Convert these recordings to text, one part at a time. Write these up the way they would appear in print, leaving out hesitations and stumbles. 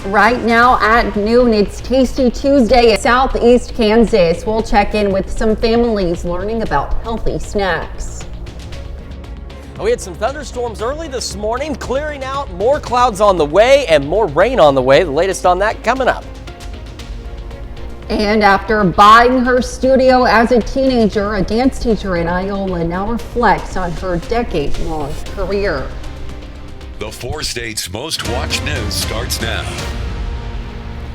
Right now at noon, it's Tasty Tuesday in Southeast Kansas. We'll check in with some families learning about healthy snacks. We had some thunderstorms early this morning, clearing out, more clouds on the way and more rain on the way. The latest on that coming up. And after buying her studio as a teenager, a dance teacher in Iola now reflects on her decade-long career. The 4 states' most watched news starts now.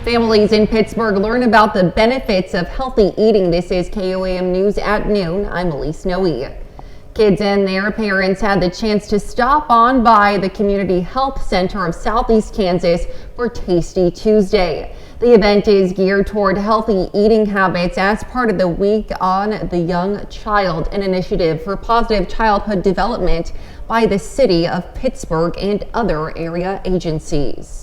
Families in Pittsburgh learn about the benefits of healthy eating. This is KOAM News at noon. I'm Elise Noe. Kids and their parents had the chance to stop on by the Community Health Center of Southeast Kansas for Tasty Tuesday. The event is geared toward healthy eating habits as part of the Week on the Young Child, an initiative for positive childhood development by the city of Pittsburgh and other area agencies.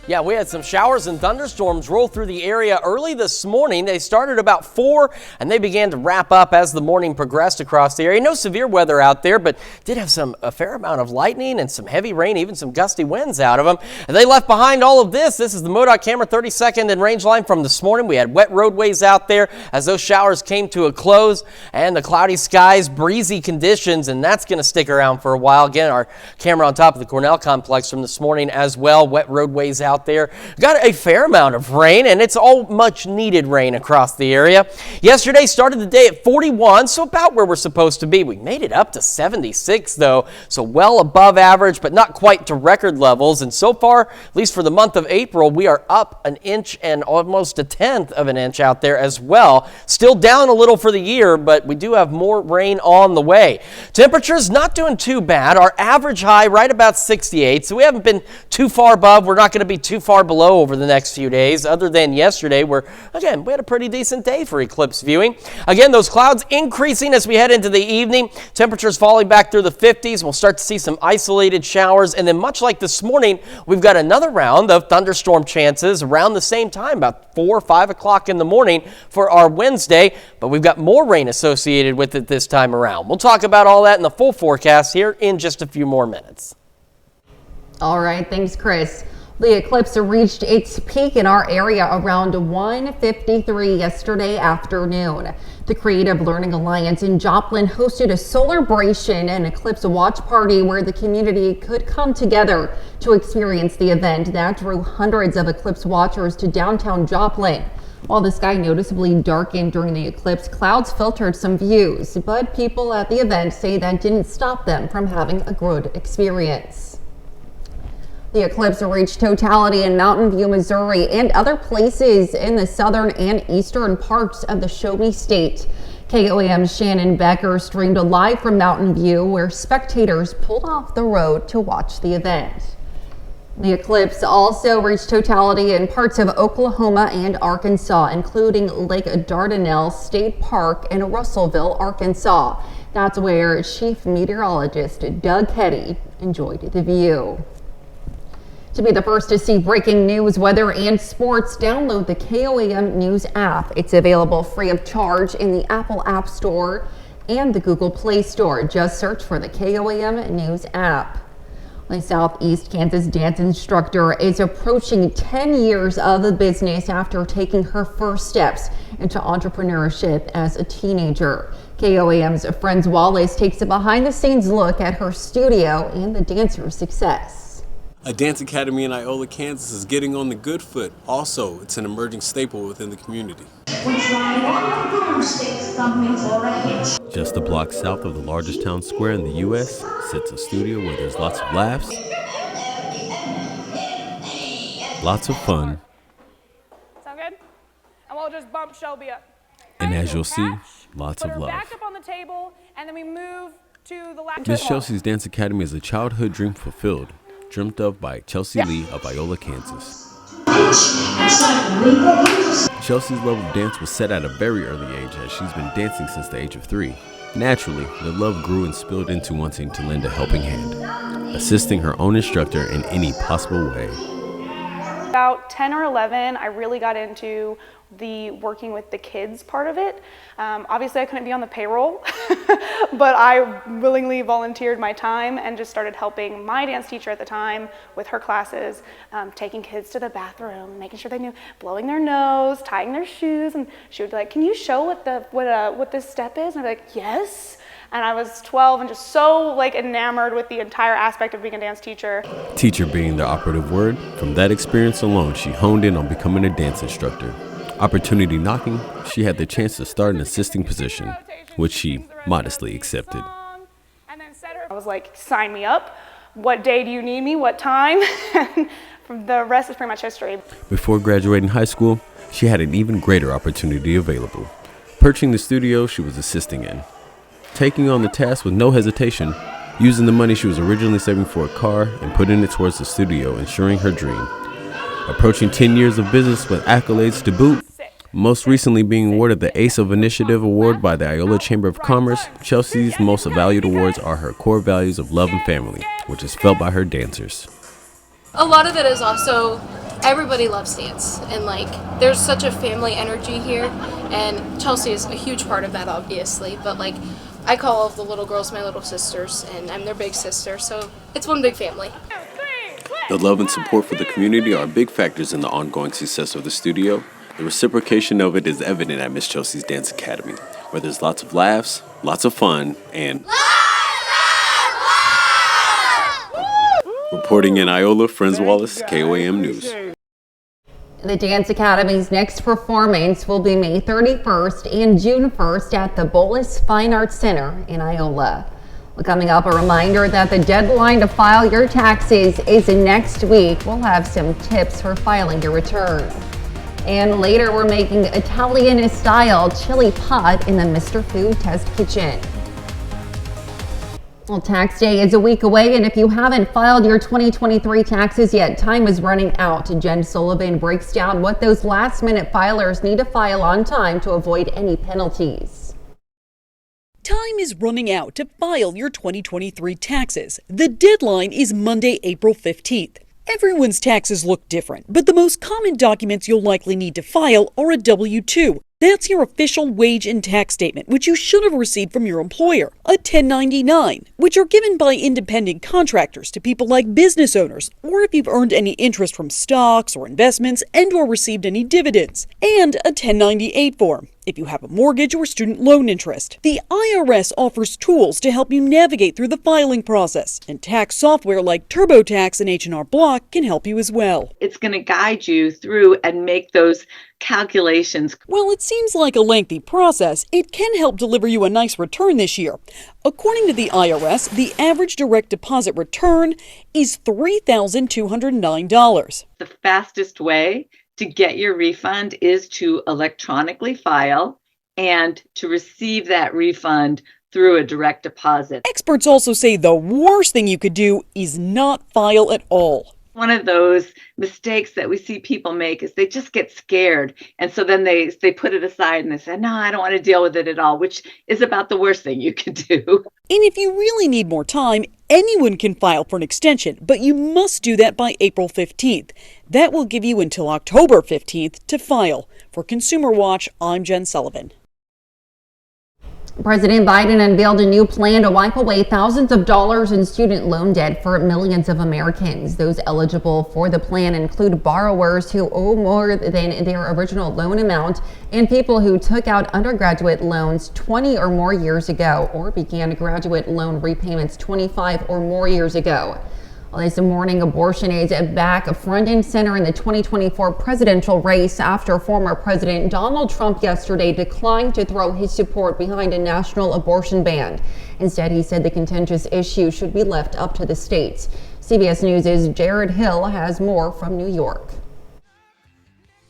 Yeah, we had some showers and thunderstorms roll through the area early this morning. They started about 4 and they began to wrap up as the morning progressed across the area. No severe weather out there, but did have a fair amount of lightning and some heavy rain, even some gusty winds out of them. And they left behind all of this. This is the MoDOT camera 32nd and range line from this morning. We had wet roadways out there as those showers came to a close, and the cloudy skies, breezy conditions, and that's going to stick around for a while. Again, our camera on top of the Cornell complex from this morning as well. Wet roadways out there. Got a fair amount of rain, and it's all much needed rain across the area. Yesterday started the day at 41, so about where we're supposed to be. We made it up to 76 though, so well above average, but not quite to record levels. And so far, at least for the month of April, we are up an inch and almost a tenth of an inch out there as well. Still down a little for the year, but we do have more rain on the way. Temperatures not doing too bad. Our average high right about 68, so we haven't been too far above. We're not going to be too far below over the next few days, other than yesterday where, again, we had a pretty decent day for eclipse viewing. Again, those clouds increasing as we head into the evening. Temperatures falling back through the 50s. We'll start to see some isolated showers. And then much like this morning, we've got another round of thunderstorm chances around the same time, about 4 or 5 o'clock in the morning for our Wednesday. But we've got more rain associated with it this time around. We'll talk about all that in the full forecast here in just a few more minutes. All right, thanks, Chris. The eclipse reached its peak in our area around 1:53 yesterday afternoon. The Creative Learning Alliance in Joplin hosted a celebration and eclipse watch party where the community could come together to experience the event that drew hundreds of eclipse watchers to downtown Joplin. While the sky noticeably darkened during the eclipse, clouds filtered some views, but people at the event say that didn't stop them from having a good experience. The eclipse reached totality in Mountain View, Missouri, and other places in the southern and eastern parts of the Show Me State. KOAM's Shannon Becker streamed live from Mountain View, where spectators pulled off the road to watch the event. The eclipse also reached totality in parts of Oklahoma and Arkansas, including Lake Dardanelle State Park in Russellville, Arkansas. That's where Chief Meteorologist Doug Hetty enjoyed the view. To be the first to see breaking news, weather, and sports, download the KOAM News app. It's available free of charge in the Apple App Store and the Google Play Store. Just search for the KOAM News app. The Southeast Kansas dance instructor is approaching 10 years of the business after taking her first steps into entrepreneurship as a teenager. KOAM's Friends Wallace takes a behind-the-scenes look at her studio and the dancer's success. A dance academy in Iola, Kansas is getting on the good foot. Also, it's an emerging staple within the community. Just a block south of the largest town square in the U.S. sits a studio where there's lots of laughs, lots of fun, sound good? And we'll just bump Shelby up. And as you'll see, lots of love. Back up on the table, and then we move to the left. Miss Chelsea's Dance Academy is a childhood dream fulfilled, dreamt of by Chelsea Lee of Iola, Kansas. Chelsea's love of dance was set at a very early age, as she's been dancing since the age of 3. Naturally, the love grew and spilled into wanting to lend a helping hand, assisting her own instructor in any possible way. About 10 or 11, I really got into the working with the kids part of it. Obviously I couldn't be on the payroll, but I willingly volunteered my time and just started helping my dance teacher at the time with her classes, taking kids to the bathroom, making sure they knew, blowing their nose, tying their shoes, and she would be like, "Can you show what this step is?" And I'd be like, "Yes." And I was 12 and just so enamored with the entire aspect of being a dance teacher. Teacher being the operative word, from that experience alone, she honed in on becoming a dance instructor. Opportunity knocking, she had the chance to start an assisting position, which she modestly accepted. I was like, "Sign me up. What day do you need me? What time?" And the rest is pretty much history. Before graduating high school, she had an even greater opportunity available, purchasing the studio she was assisting in. Taking on the task with no hesitation, using the money she was originally saving for a car and putting it towards the studio, ensuring her dream. Approaching 10 years of business with accolades to boot, most recently being awarded the Ace of Initiative Award by the Iola Chamber of Commerce, Chelsea's most valued awards are her core values of love and family, which is felt by her dancers. A lot of it is also everybody loves dance, and there's such a family energy here, and Chelsea is a huge part of that, obviously, but I call all of the little girls my little sisters, and I'm their big sister, so it's one big family. The love and support for the community are big factors in the ongoing success of the studio. The reciprocation of it is evident at Miss Chelsea's Dance Academy, where there's lots of laughs, lots of fun, and reporting in Iola, Friends Wallace, KOAM News. The Dance Academy's next performance will be May 31st and June 1st at the Bolus Fine Arts Center in Iola. Well, coming up, a reminder that the deadline to file your taxes is next week. We'll have some tips for filing your return. And later, we're making Italian-style chili pot in the Mr. Food Test Kitchen. Well, tax day is a week away, and if you haven't filed your 2023 taxes yet, time is running out. Jen Sullivan breaks down what those last-minute filers need to file on time to avoid any penalties. Time is running out to file your 2023 taxes. The deadline is Monday, April 15th. Everyone's taxes look different, but the most common documents you'll likely need to file are a W-2. That's your official wage and tax statement, which you should have received from your employer. A 1099, which are given by independent contractors to people like business owners, or if you've earned any interest from stocks or investments and or received any dividends. And a 1098 form, if you have a mortgage or student loan interest. The IRS offers tools to help you navigate through the filing process, and tax software like TurboTax and H&R Block can help you as well. It's going to guide you through and make those calculations. While it seems like a lengthy process, it can help deliver you a nice return this year. According to the IRS, the average direct deposit return is $3,209. The fastest way to get your refund is to electronically file and to receive that refund through a direct deposit. Experts also say the worst thing you could do is not file at all. One of those mistakes that we see people make is they just get scared. And so then they put it aside and they say, "No, I don't want to deal with it at all," which is about the worst thing you could do. And if you really need more time, anyone can file for an extension, but you must do that by April 15th. That will give you until October 15th to file. For Consumer Watch, I'm Jen Sullivan. President Biden unveiled a new plan to wipe away thousands of dollars in student loan debt for millions of Americans. Those eligible for the plan include borrowers who owe more than their original loan amount and people who took out undergraduate loans 20 or more years ago or began graduate loan repayments 25 or more years ago. Well, this morning, abortion is back front and center in the 2024 presidential race after former President Donald Trump yesterday declined to throw his support behind a national abortion ban. Instead, he said the contentious issue should be left up to the states. CBS News' Jared Hill has more from New York.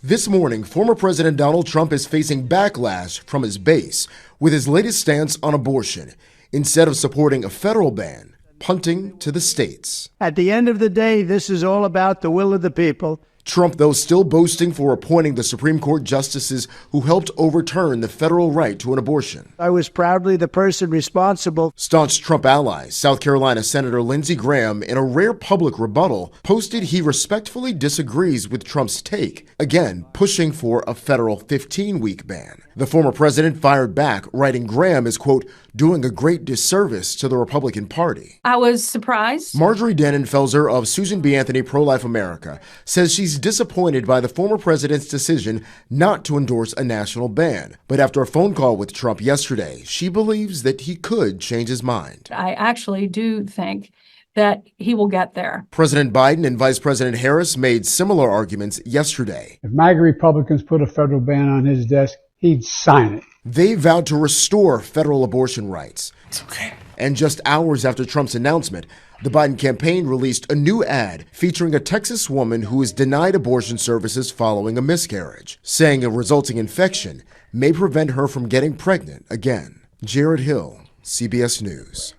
This morning, former President Donald Trump is facing backlash from his base with his latest stance on abortion. Instead of supporting a federal ban, punting to the states. At the end of the day, this is all about the will of the people. Trump, though, still boasting for appointing the Supreme Court justices who helped overturn the federal right to an abortion. I was proudly the person responsible. Staunch Trump allies, South Carolina Senator Lindsey Graham, in a rare public rebuttal, posted he respectfully disagrees with Trump's take, again pushing for a federal 15-week ban. The former president fired back, writing Graham is, quote, doing a great disservice to the Republican Party. I was surprised. Marjorie Dannenfelser of Susan B. Anthony Pro-Life America says she's disappointed by the former president's decision not to endorse a national ban. But after a phone call with Trump yesterday, she believes that he could change his mind. I actually do think that he will get there. President Biden and Vice President Harris made similar arguments yesterday. If MAGA Republicans put a federal ban on his desk, he'd sign it. They vowed to restore federal abortion rights. It's okay. And just hours after Trump's announcement, the Biden campaign released a new ad featuring a Texas woman who was denied abortion services following a miscarriage, saying a resulting infection may prevent her from getting pregnant again. Jared Hill, CBS News.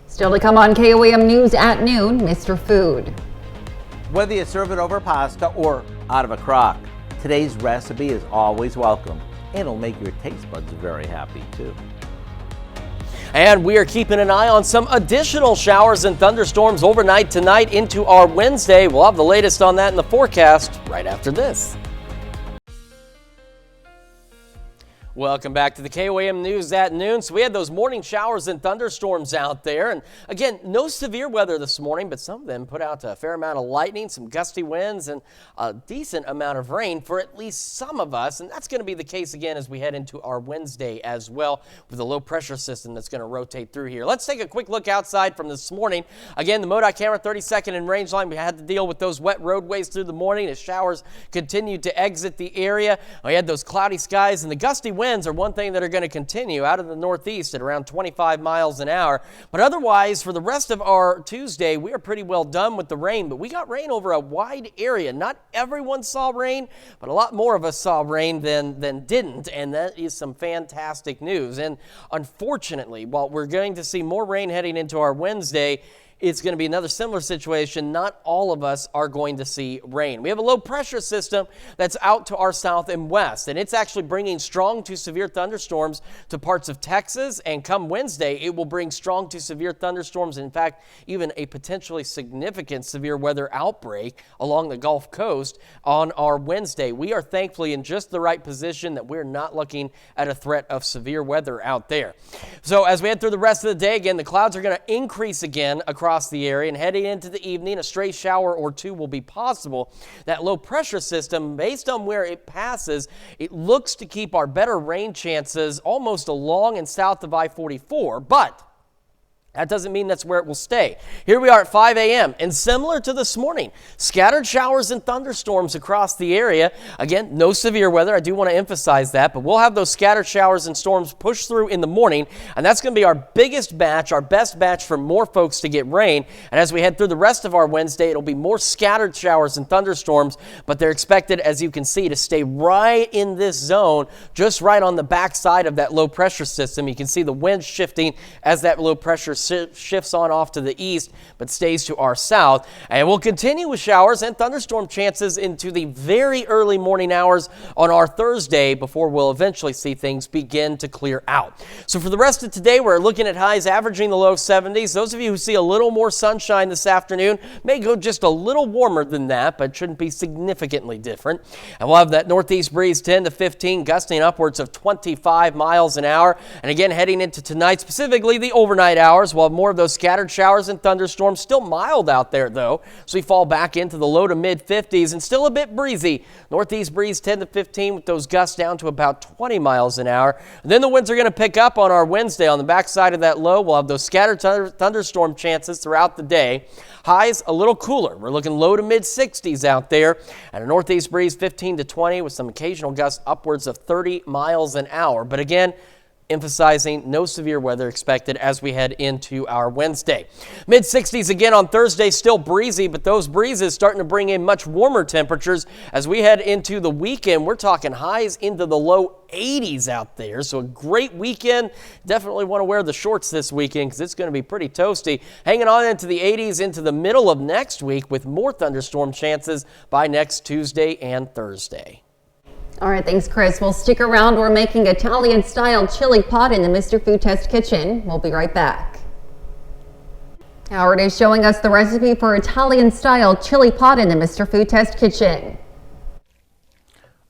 Still to come on KOAM News at noon, Mr. Food. Whether you serve it over pasta or out of a crock, today's recipe is always welcome. And it'll make your taste buds very happy, too. And we are keeping an eye on some additional showers and thunderstorms overnight tonight into our Wednesday. We'll have the latest on that in the forecast right after this. Welcome back to the KOAM News at noon. So we had those morning showers and thunderstorms out there. And again, no severe weather this morning, but some of them put out a fair amount of lightning, some gusty winds, and a decent amount of rain for at least some of us. And that's going to be the case again as we head into our Wednesday as well with a low pressure system that's going to rotate through here. Let's take a quick look outside from this morning. Again, the MoDOT camera 32nd in range line. We had to deal with those wet roadways through the morning as showers continued to exit the area. We had those cloudy skies and the gusty winds are one thing that are going to continue out of the northeast at around 25 miles an hour. But otherwise, for the rest of our Tuesday, we are pretty well done with the rain. But we got rain over a wide area. Not everyone saw rain, but a lot more of us saw rain than didn't. And that is some fantastic news. And unfortunately, while we're going to see more rain heading into our Wednesday, it's going to be another similar situation. Not all of us are going to see rain. We have a low pressure system that's out to our south and west, and it's actually bringing strong to severe thunderstorms to parts of Texas. And come Wednesday, it will bring strong to severe thunderstorms. In fact, even a potentially significant severe weather outbreak along the Gulf Coast on our Wednesday. We are thankfully in just the right position that we're not looking at a threat of severe weather out there. So as we head through the rest of the day, again, the clouds are going to increase again across the area, and heading into the evening, a stray shower or two will be possible. That low pressure system, based on where it passes, it looks to keep our better rain chances almost along and south of I-44, but that doesn't mean that's where it will stay. Here we are at 5 a.m. and similar to this morning, scattered showers and thunderstorms across the area. Again, no severe weather. I do want to emphasize that, but we'll have those scattered showers and storms push through in the morning, and that's going to be our biggest batch, our best batch for more folks to get rain. And as we head through the rest of our Wednesday, it'll be more scattered showers and thunderstorms, but they're expected, as you can see, to stay right in this zone, just right on the backside of that low pressure system. You can see the wind shifting as that low pressure shifts on off to the east, but stays to our south. And we'll continue with showers and thunderstorm chances into the very early morning hours on our Thursday before we'll eventually see things begin to clear out. So for the rest of today, we're looking at highs averaging the low 70s. Those of you who see a little more sunshine this afternoon may go just a little warmer than that, but shouldn't be significantly different. And we'll have that northeast breeze 10 to 15, gusting upwards of 25 miles an hour. And again, heading into tonight, specifically the overnight hours, we'll have more of those scattered showers and thunderstorms. Still mild out there, though, so we fall back into the low to mid 50s and still a bit breezy. Northeast breeze 10 to 15 with those gusts down to about 20 miles an hour. And then the winds are going to pick up on our Wednesday. On the backside of that low, we'll have those scattered thunderstorm chances throughout the day. Highs a little cooler. We're looking low to mid 60s out there, and a northeast breeze 15 to 20 with some occasional gusts upwards of 30 miles an hour. But again, emphasizing no severe weather expected as we head into our Wednesday. Mid-60s again on Thursday, still breezy, but those breezes starting to bring in much warmer temperatures as we head into the weekend. We're talking highs into the low 80s out there, so a great weekend. Definitely want to wear the shorts this weekend because it's going to be pretty toasty. Hanging on into the 80s into the middle of next week with more thunderstorm chances by next Tuesday and Thursday. All right, thanks, Chris. We'll stick around. We're making Italian-style chili pot in the Mr. Food Test kitchen. We'll be right back. Howard is showing us the recipe for Italian-style chili pot in the Mr. Food Test kitchen.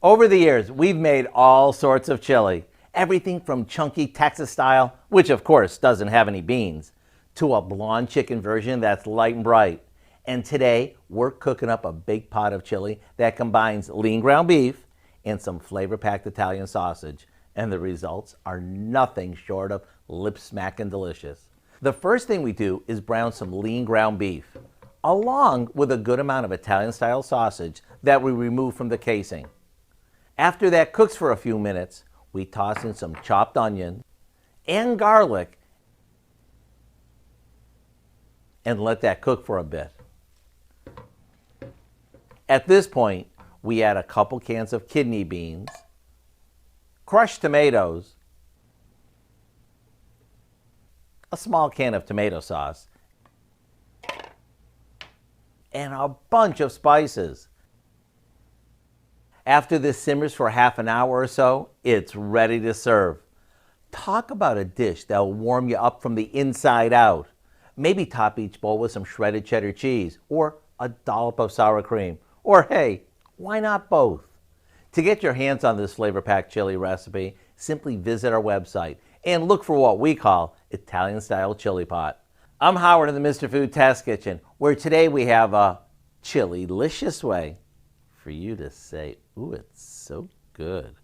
Over the years, we've made all sorts of chili. Everything from chunky Texas style, which of course doesn't have any beans, to a blonde chicken version that's light and bright. And today, we're cooking up a big pot of chili that combines lean ground beef and some flavor-packed Italian sausage. And the results are nothing short of lip-smacking delicious. The first thing we do is brown some lean ground beef, along with a good amount of Italian-style sausage that we remove from the casing. After that cooks for a few minutes, we toss in some chopped onion and garlic and let that cook for a bit. At this point, we add a couple cans of kidney beans, crushed tomatoes, a small can of tomato sauce, and a bunch of spices. After this simmers for half an hour or so, it's ready to serve. Talk about a dish that will warm you up from the inside out. Maybe top each bowl with some shredded cheddar cheese or a dollop of sour cream. Or hey, why not both? To get your hands on this flavor-packed chili recipe, simply visit our website and look for what we call Italian-style chili pot. I'm Howard in the Mr. Food Test Kitchen, where today we have a chili-licious way for you to say, ooh, it's so good.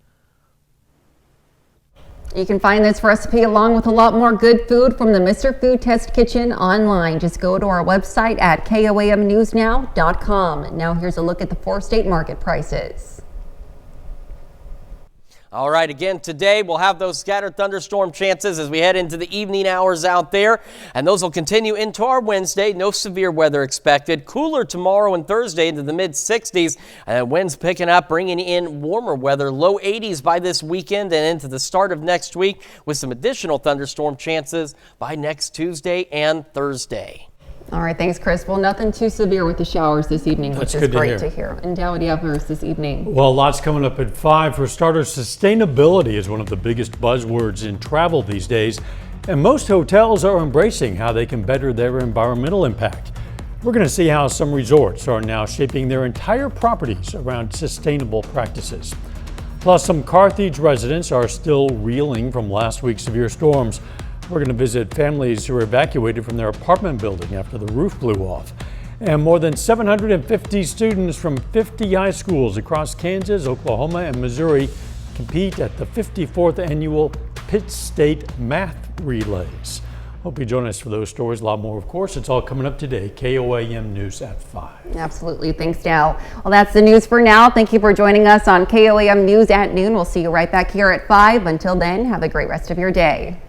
You can find this recipe along with a lot more good food from the Mr. Food Test Kitchen online. Just go to our website at KOAMnewsnow.com. Now here's a look at the 4-state market prices. All right, again, today we'll have those scattered thunderstorm chances as we head into the evening hours out there, and those will continue into our Wednesday. No severe weather expected. Cooler tomorrow and Thursday into the mid-60s, and winds picking up, bringing in warmer weather, low 80s by this weekend and into the start of next week with some additional thunderstorm chances by next Tuesday and Thursday. All right, thanks, Chris. Well, nothing too severe with the showers this evening, which is great to hear. And Dow, what do you have for us this evening? Well, lots coming up at 5. For starters, sustainability is one of the biggest buzzwords in travel these days, and most hotels are embracing how they can better their environmental impact. We're going to see how some resorts are now shaping their entire properties around sustainable practices. Plus, some Carthage residents are still reeling from last week's severe storms. We're going to visit families who were evacuated from their apartment building after the roof blew off. And more than 750 students from 50 high schools across Kansas, Oklahoma, and Missouri compete at the 54th annual Pitt State Math Relays. Hope you join us for those stories. A lot more, of course. It's all coming up today. KOAM News at 5. Absolutely. Thanks, Dow. Well, that's the news for now. Thank you for joining us on KOAM News at noon. We'll see you right back here at 5. Until then, have a great rest of your day.